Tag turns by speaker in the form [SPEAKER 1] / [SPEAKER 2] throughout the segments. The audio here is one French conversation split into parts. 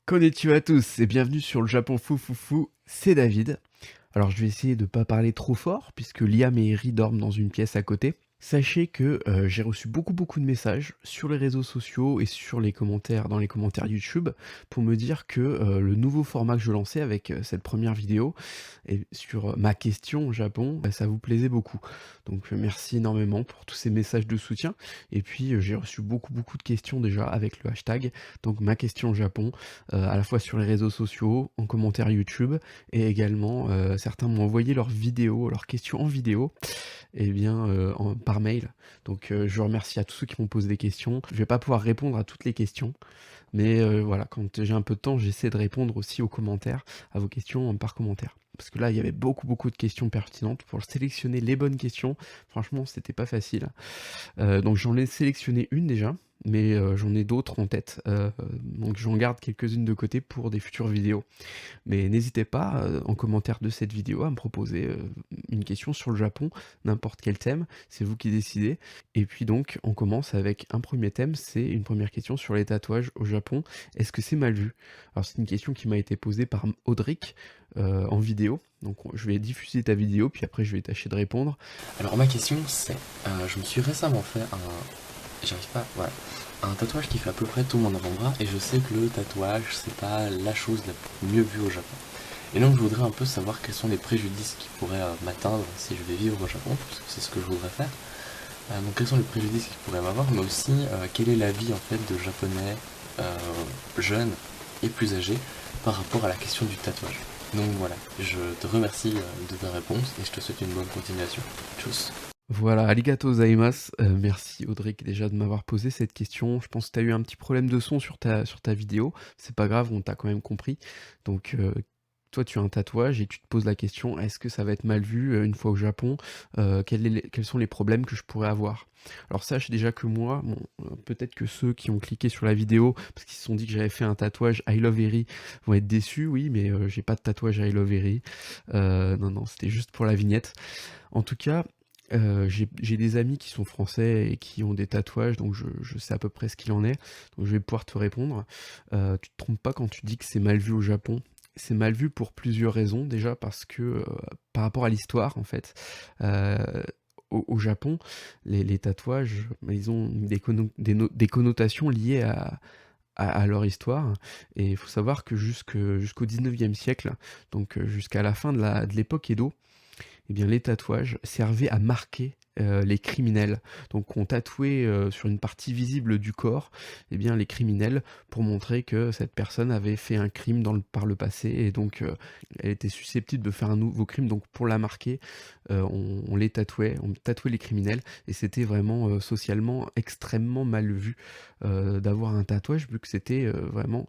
[SPEAKER 1] Konnichiwa à tous et bienvenue sur le Japon fou fou fou, c'est David. Alors je vais essayer de ne pas parler trop fort puisque Liam et Eri dorment dans une pièce à côté. Sachez que j'ai reçu beaucoup de messages sur les réseaux sociaux et sur les commentaires, dans les commentaires YouTube, pour me dire que le nouveau format que je lançais avec cette première vidéo et sur ma question au Japon, bah, ça vous plaisait beaucoup. Donc merci énormément pour tous ces messages de soutien. Et puis j'ai reçu beaucoup de questions déjà avec le hashtag. Donc ma question au Japon, à la fois sur les réseaux sociaux, en commentaire YouTube, et également certains m'ont envoyé leurs vidéos, leurs questions en vidéo et bien, par mail. Donc je remercie à tous ceux qui m'ont posé des questions. Je vais pas pouvoir répondre à toutes les questions, mais voilà, quand j'ai un peu de temps, j'essaie de répondre aussi aux commentaires, à vos questions par commentaire. Parce que là, il y avait beaucoup de questions pertinentes. Pour sélectionner les bonnes questions, franchement, c'était pas facile. Donc j'en ai sélectionné une déjà, mais j'en ai d'autres en tête. Donc j'en garde quelques-unes de côté pour des futures vidéos. Mais n'hésitez pas, en commentaire de cette vidéo, à me proposer une question sur le Japon, n'importe quel thème, c'est vous qui décidez. Et puis donc, on commence avec un premier thème, c'est une première question sur les tatouages au Japon. Est-ce que c'est mal vu? Alors c'est une question qui m'a été posée par Audric en vidéo. Donc je vais diffuser ta vidéo, puis après je vais tâcher de répondre.
[SPEAKER 2] Alors ma question c'est, je me suis récemment fait j'arrive pas, voilà, un tatouage qui fait à peu près tout mon avant-bras et je sais que le tatouage c'est pas la chose la mieux vue au Japon. Et donc je voudrais un peu savoir quels sont les préjudices qui pourraient m'atteindre si je vais vivre au Japon, parce que c'est ce que je voudrais faire. Donc quels sont les préjudices qui pourraient m'avoir, mais aussi quelle est la vie en fait de japonais jeunes et plus âgés par rapport à la question du tatouage. Donc voilà, je te remercie de ta réponse et je te souhaite une bonne continuation. Tchuss.
[SPEAKER 1] Voilà, arigato gozaimasu. Merci Audric déjà de m'avoir posé cette question. Je pense que tu as eu un petit problème de son sur ta vidéo. C'est pas grave, on t'a quand même compris. Donc toi tu as un tatouage et tu te poses la question, est-ce que ça va être mal vu une fois au Japon? Quels sont les problèmes que je pourrais avoir? Alors sache déjà que moi, bon, peut-être que ceux qui ont cliqué sur la vidéo parce qu'ils se sont dit que j'avais fait un tatouage I Love Eri vont être déçus, oui, mais j'ai pas de tatouage I Love Eri. Non, c'était juste pour la vignette. En tout cas, j'ai des amis qui sont français et qui ont des tatouages, donc je sais à peu près ce qu'il en est, donc je vais pouvoir te répondre. Tu te trompes pas quand tu dis que c'est mal vu au Japon. C'est mal vu pour plusieurs raisons. Déjà parce que, par rapport à l'histoire en fait, heu, au Japon, les tatouages, bah, ils ont des connotations liées à leur histoire et il faut savoir que jusqu'au 19e siècle, donc jusqu'à la fin de l'époque Edo, eh bien, les tatouages servaient à marquer les criminels. Donc on tatouait sur une partie visible du corps eh bien, les criminels pour montrer que cette personne avait fait un crime par le passé et donc elle était susceptible de faire un nouveau crime. Donc pour la marquer, on les tatouait, on tatouait les criminels et c'était vraiment socialement extrêmement mal vu d'avoir un tatouage vu que c'était vraiment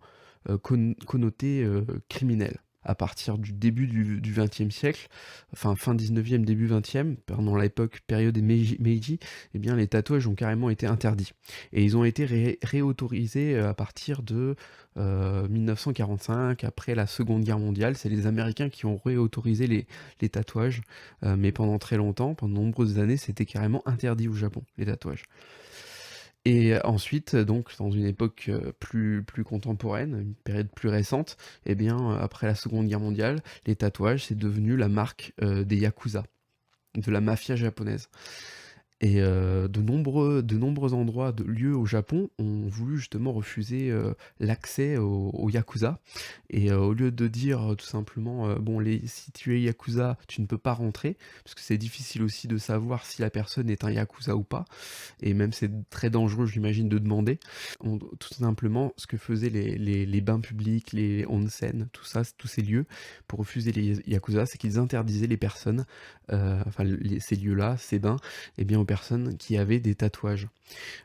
[SPEAKER 1] connoté criminel. À partir du début du XXe siècle, enfin fin 19e, début 20e, pendant l'époque période Meiji, eh bien les tatouages ont carrément été interdits. Et ils ont été réautorisés à partir de 1945, après la Seconde Guerre mondiale. C'est les Américains qui ont réautorisé les tatouages, mais pendant très longtemps, pendant de nombreuses années, c'était carrément interdit au Japon, les tatouages. Et ensuite, donc dans une époque plus contemporaine, une période plus récente, eh bien, après la Seconde Guerre mondiale, les tatouages, c'est devenu la marque des Yakuza, de la mafia japonaise. Et de nombreux endroits, de lieux au Japon ont voulu justement refuser l'accès aux Yakuza. Et au lieu de dire tout simplement, bon, si tu es Yakuza, tu ne peux pas rentrer, parce que c'est difficile aussi de savoir si la personne est un Yakuza ou pas, et même c'est très dangereux, j'imagine, de demander. Tout simplement, ce que faisaient les bains publics, les onsen, tout ça, tous ces lieux, pour refuser les Yakuza, c'est qu'ils interdisaient les personnes, enfin ces lieux-là, ces bains, eh bien, aux personnes qui avaient des tatouages.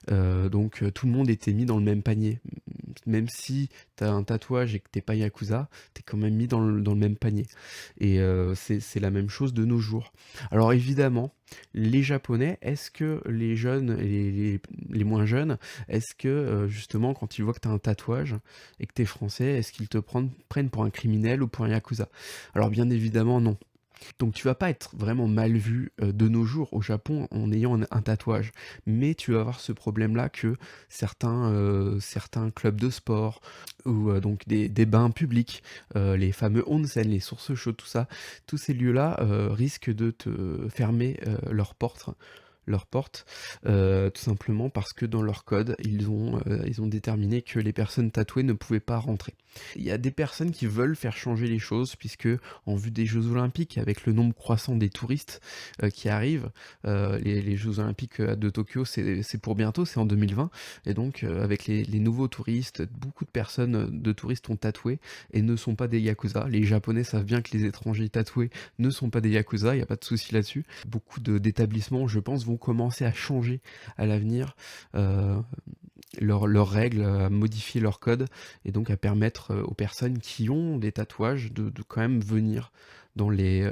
[SPEAKER 1] Donc tout le monde était mis dans le même panier. Même si tu as un tatouage et que t'es pas Yakuza, t'es quand même mis dans le même panier. Et c'est la même chose de nos jours. Alors évidemment, les Japonais, est-ce que les jeunes et les moins jeunes, est-ce que justement quand ils voient que tu as un tatouage et que tu es français, est-ce qu'ils te prennent pour un criminel ou pour un Yakuza? Alors bien évidemment non. Donc tu vas pas être vraiment mal vu, de nos jours au Japon en ayant un tatouage. Mais tu vas avoir ce problème-là que certains clubs de sport ou donc des bains publics, les fameux onsen, les sources chaudes, tout ça, tous ces lieux-là, risquent de te fermer, leurs portes, tout simplement parce que dans leur code, ils ont déterminé que les personnes tatouées ne pouvaient pas rentrer. Il y a des personnes qui veulent faire changer les choses puisque, en vue des Jeux olympiques, avec le nombre croissant des touristes, qui arrivent, les Jeux olympiques, de Tokyo, c'est pour bientôt, c'est en 2020 et donc avec les nouveaux touristes, beaucoup de personnes, de touristes ont tatoué et ne sont pas des yakuza. Les Japonais savent bien que les étrangers tatoués ne sont pas des yakuza, il y a pas de souci là-dessus. Beaucoup d'établissements, je pense, vont commencer à changer à l'avenir, leurs règles, à modifier leur code et donc à permettre, aux personnes qui ont des tatouages de quand même venir dans les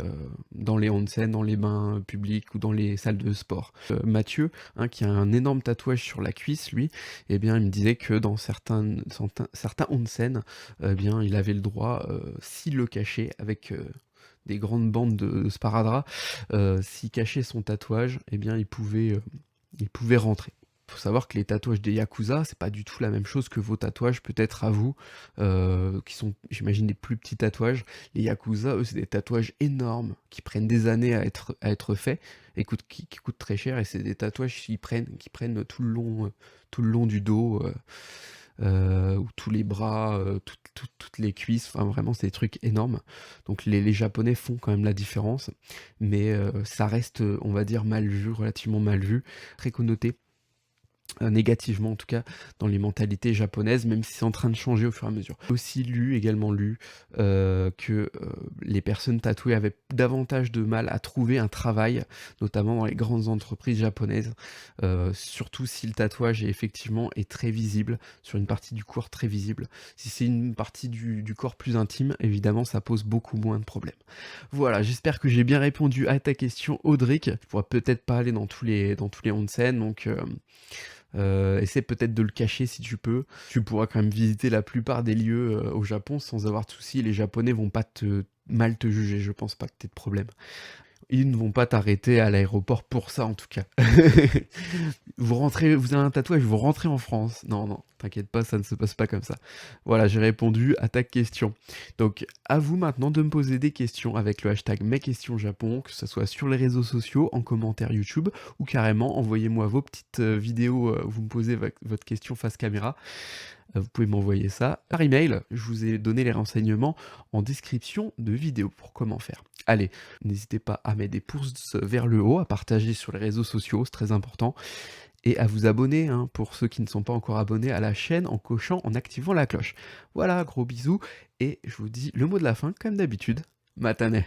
[SPEAKER 1] onsen, dans les bains publics ou dans les salles de sport. Mathieu, hein, qui a un énorme tatouage sur la cuisse, lui, eh bien, il me disait que dans certains onsen, eh bien, il avait le droit, s'il le cachait avec, des grandes bandes de sparadrap, s'il cachait son tatouage, eh bien, il pouvait rentrer. Faut savoir que les tatouages des yakuza, c'est pas du tout la même chose que vos tatouages peut-être à vous, qui sont, j'imagine, des plus petits tatouages. Les yakuza, eux, c'est des tatouages énormes qui prennent des années à être faits et qui coûtent très cher. Et c'est des tatouages qui prennent tout le long du dos, ou tous les bras, toutes les cuisses. Enfin, vraiment, c'est des trucs énormes. Donc les Japonais font quand même la différence, mais ça reste, on va dire, mal vu, relativement mal vu, très connoté. Négativement en tout cas dans les mentalités japonaises, même si c'est en train de changer au fur et à mesure. J'ai aussi également lu que les personnes tatouées avaient davantage de mal à trouver un travail, notamment dans les grandes entreprises japonaises, surtout si le tatouage est très visible, sur une partie du corps très visible. Si c'est une partie du corps plus intime, évidemment ça pose beaucoup moins de problèmes. Voilà, j'espère que j'ai bien répondu à ta question, Audric. Je pourrais peut-être pas aller dans tous les onsen, donc essaie peut-être de le cacher si tu peux. Tu pourras quand même visiter la plupart des lieux au Japon sans avoir de soucis. Les Japonais vont pas mal te juger, je pense pas que t'aies de problème. Ils ne vont pas t'arrêter à l'aéroport pour ça en tout cas. Vous avez un tatouage, vous rentrez en France. Non, non, t'inquiète pas, ça ne se passe pas comme ça. Voilà, j'ai répondu à ta question. Donc, à vous maintenant de me poser des questions avec le hashtag MesQuestionsJapon, que ce soit sur les réseaux sociaux, en commentaire YouTube, ou carrément envoyez-moi vos petites vidéos où vous me posez votre question face caméra. Vous pouvez m'envoyer ça par email. Je vous ai donné les renseignements en description de vidéo pour comment faire. Allez, n'hésitez pas à mettre des pouces vers le haut, à partager sur les réseaux sociaux, c'est très important, et à vous abonner, hein, pour ceux qui ne sont pas encore abonnés à la chaîne, en activant la cloche. Voilà, gros bisous, et je vous dis le mot de la fin, comme d'habitude, matane.